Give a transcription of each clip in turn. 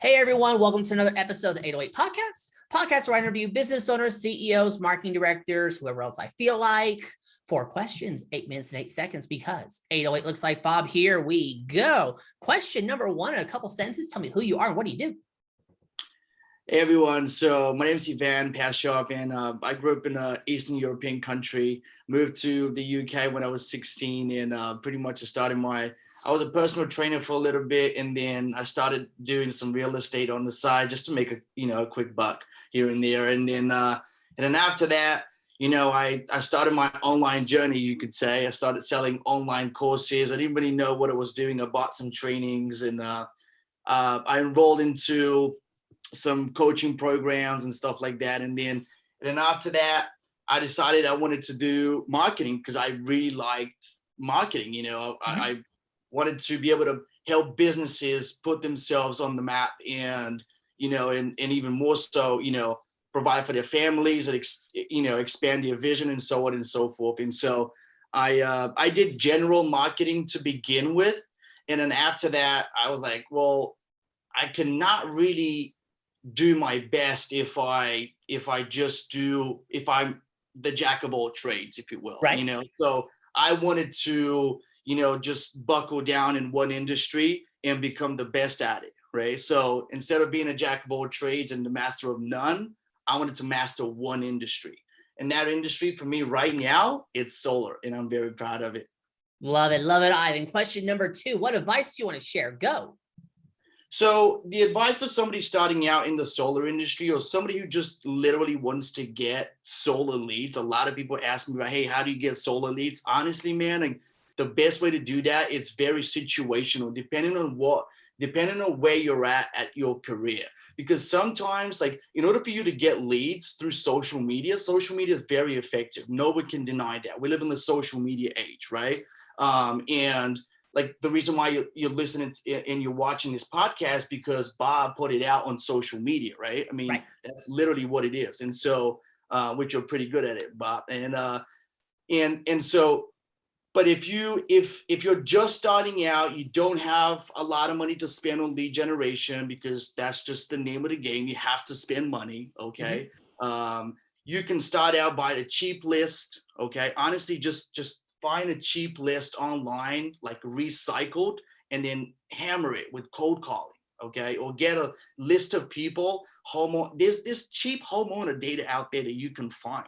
Hey everyone, welcome to another episode of the 808 Podcast where I interview business owners, CEOs, marketing directors, whoever else I feel like. 4 questions, 8 minutes and 8 seconds, because 808 looks like Bob. Here we go. Question number 1 in a couple sentences. Tell me who you are and what do you do? Hey everyone, so my name is Pashov, and I grew up in an Eastern European country, moved to the UK when I was 16, and pretty much I was a personal trainer for a little bit, and then I started doing some real estate on the side just to make a quick buck here and there, and then after that, I started my online journey, you could say. I started selling online courses. I didn't really know what I was doing. I bought some trainings, and I enrolled into some coaching programs and stuff like that. And then after that, I decided I wanted to do marketing because I really liked marketing. I wanted to be able to help businesses put themselves on the map and even more so, provide for their families and, expand their vision and so on and so forth. And so I did general marketing to begin with. And then after that, I was like, well, I cannot really do my best if I'm the jack of all trades, if you will, right? So I wanted to, just buckle down in one industry and become the best at it, right? So instead of being a jack of all trades and the master of none, I wanted to master one industry. And that industry for me right now, it's solar, and I'm very proud of it. Love it, Ivan. Question number 2, what advice do you want to share? Go. So the advice for somebody starting out in the solar industry, or somebody who just literally wants to get solar leads. A lot of people ask me about, hey, how do you get solar leads? Honestly, man, like, the best way to do that, it's very situational, depending on where you're at your career. Because sometimes, like, in order for you to get leads through social media is very effective. No one can deny that. We live in the social media age, right? And like, the reason why you're listening and you're watching this podcast, because Bob put it out on social media, right? I mean, That's literally what it is. And so, which you're pretty good at it, Bob. And so, but if you're just starting out, you don't have a lot of money to spend on lead generation, because that's just the name of the game. You have to spend money, okay? Mm-hmm. You can start out by a cheap list, okay? Honestly, just find a cheap list online, like recycled, and then hammer it with cold calling, okay? Or get a list of people, there's this cheap homeowner data out there that you can find,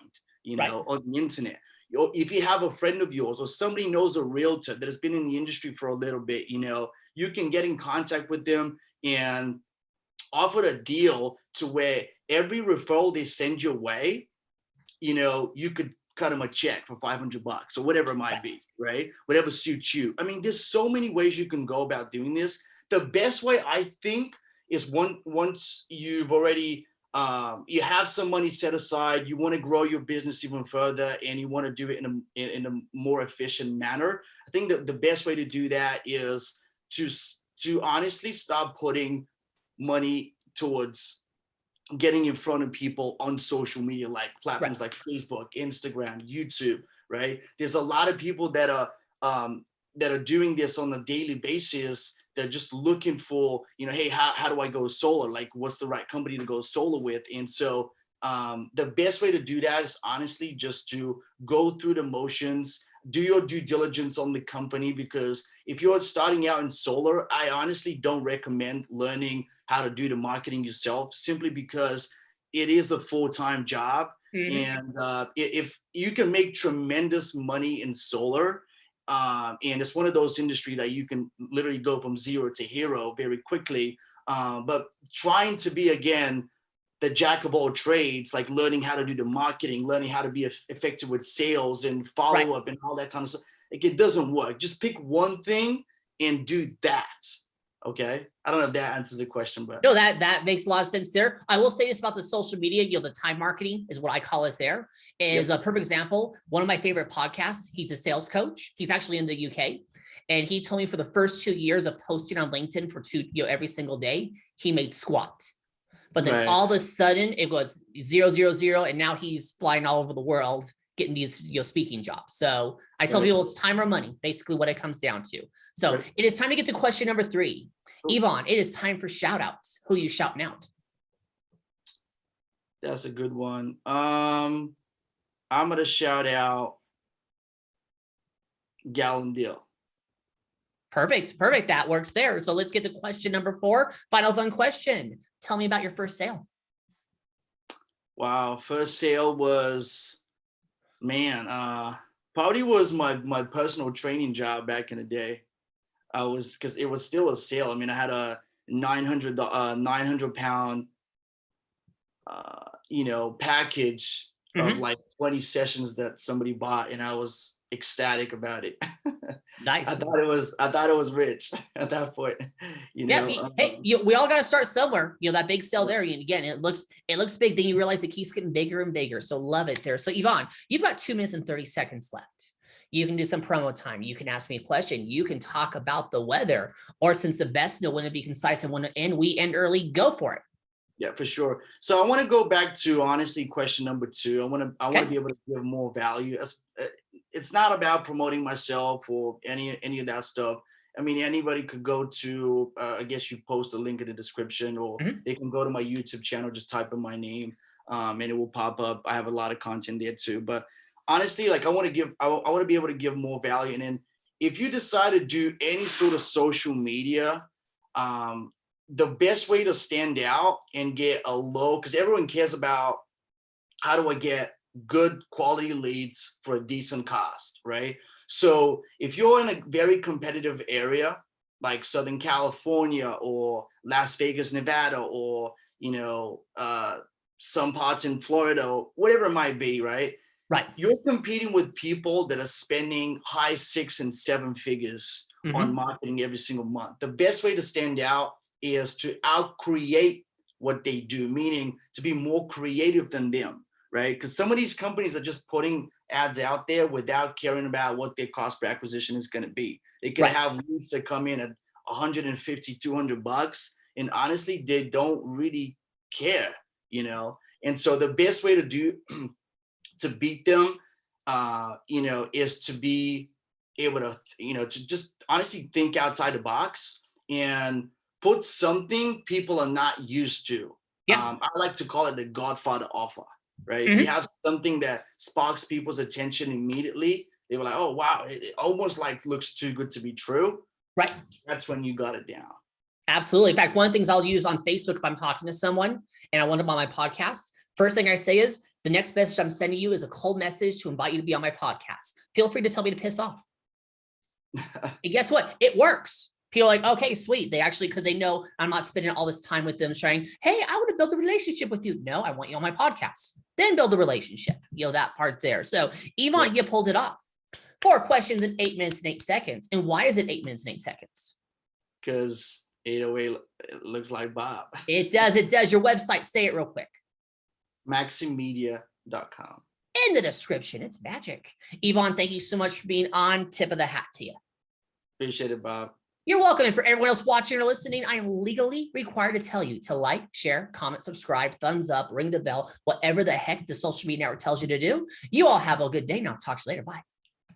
on the internet. If you have a friend of yours or somebody knows a realtor that has been in the industry for a little bit, you can get in contact with them and offer a deal to where every referral they send your way, you could cut them a check for $500 or whatever it might be, right? Whatever suits you. I mean, there's so many ways you can go about doing this. The best way, I think, is once you've already you have some money set aside, you want to grow your business even further, and you want to do it in a more efficient manner. I think that the best way to do that is to honestly stop putting money towards getting in front of people on social media, like platforms like Facebook, Instagram, YouTube, right? There's a lot of people that are doing this on a daily basis. They're just looking for, hey, how do I go solar? Like, what's the right company to go solar with? And so the best way to do that is honestly just to go through the motions, do your due diligence on the company, because if you're starting out in solar, I honestly don't recommend learning how to do the marketing yourself, simply because it is a full-time job. Mm-hmm. And if you can make tremendous money in solar, and it's one of those industries that you can literally go from zero to hero very quickly. But trying to be, again, the jack of all trades, like learning how to do the marketing, learning how to be effective with sales and follow up and all that kind of stuff, like, it doesn't work. Just pick one thing and do that. Okay. I don't know if that answers the question, but no, that makes a lot of sense there. I will say this about the social media, the time marketing is what I call it there, is a perfect example. One of my favorite podcasts, he's a sales coach. He's actually in the UK. And he told me for the first 2 years of posting on LinkedIn for every single day, he made squat. But then all of a sudden it was 000. And now he's flying all over the world getting these speaking jobs. So I tell people it's time or money, basically what it comes down to. So it is time to get to question number 3. Yvonne, it is time for shout outs. Who are you shouting out? That's a good one. I'm gonna shout out Gallon Deal. Perfect. Perfect. That works there. So let's get to question number 4. Final fun question. Tell me about your first sale. Wow, first sale was, man, probably was my personal training job back in the day. I was, because it was still a sale. I mean, I had a 900 pound package of like 20 sessions that somebody bought, and I was ecstatic about it. Nice. I thought it was rich at that point. Yeah. Hey, we all got to start somewhere. That big sale there. And again, it looks big. Then you realize it keeps getting bigger and bigger. So love it there. So Yvonne, you've got 2 minutes and 30 seconds left. You can do some promo time. You can ask me a question. You can talk about the weather, or since the best know when to be concise and when to end, we end early. Go for it. Yeah, for sure. So I want to go back to, honestly, question number 2. I want to be able to give more value. It's not about promoting myself or any of that stuff. I mean, anybody could go to, I guess you post a link in the description, or they can go to my YouTube channel, just type in my name, and it will pop up. I have a lot of content there too. But honestly, like, I want to be able to give more value. And then if you decide to do any sort of social media, the best way to stand out and get a low, because everyone cares about, how do I get good quality leads for a decent cost, right? So if you're in a very competitive area like Southern California or Las Vegas, Nevada, or some parts in Florida, whatever it might be, right? Right. You're competing with people that are spending high 6 and 7 figures on marketing every single month. The best way to stand out is to out-create what they do, meaning to be more creative than them, right? Because some of these companies are just putting ads out there without caring about what their cost per acquisition is going to be. They could have leads that come in at $150, $200, and honestly, they don't really care, And so the best way to to beat them, is to be able to, to just honestly think outside the box and put something people are not used to. I like to call it the Godfather offer, right? If you have something that sparks people's attention immediately, they were like, oh, wow, it almost like looks too good to be true. Right. That's when you got it down. Absolutely. In fact, one of the things I'll use on Facebook if I'm talking to someone and I want them on my podcast, first thing I say is, the next message I'm sending you is a cold message to invite you to be on my podcast. Feel free to tell me to piss off. And guess what? It works. People are like, okay, sweet. They actually, because they know I'm not spending all this time with them trying, hey, I want to build a relationship with you. No, I want you on my podcast. Then build a relationship. That part there. So Yvonne, you pulled it off. 4 questions in 8 minutes and 8 seconds. And why is it 8 minutes and 8 seconds? Because 808 looks like Bob. It does. It does. Your website, say it real quick. MaksyMedia.com. In the description. It's magic. Yvonne, thank you so much for being on. Tip of the hat to you. Appreciate it, Bob. You're welcome. And for everyone else watching or listening, I am legally required to tell you to like, share, comment, subscribe, thumbs up, ring the bell, whatever the heck the social media network tells you to do. You all have a good day. Now, talk to you later. Bye.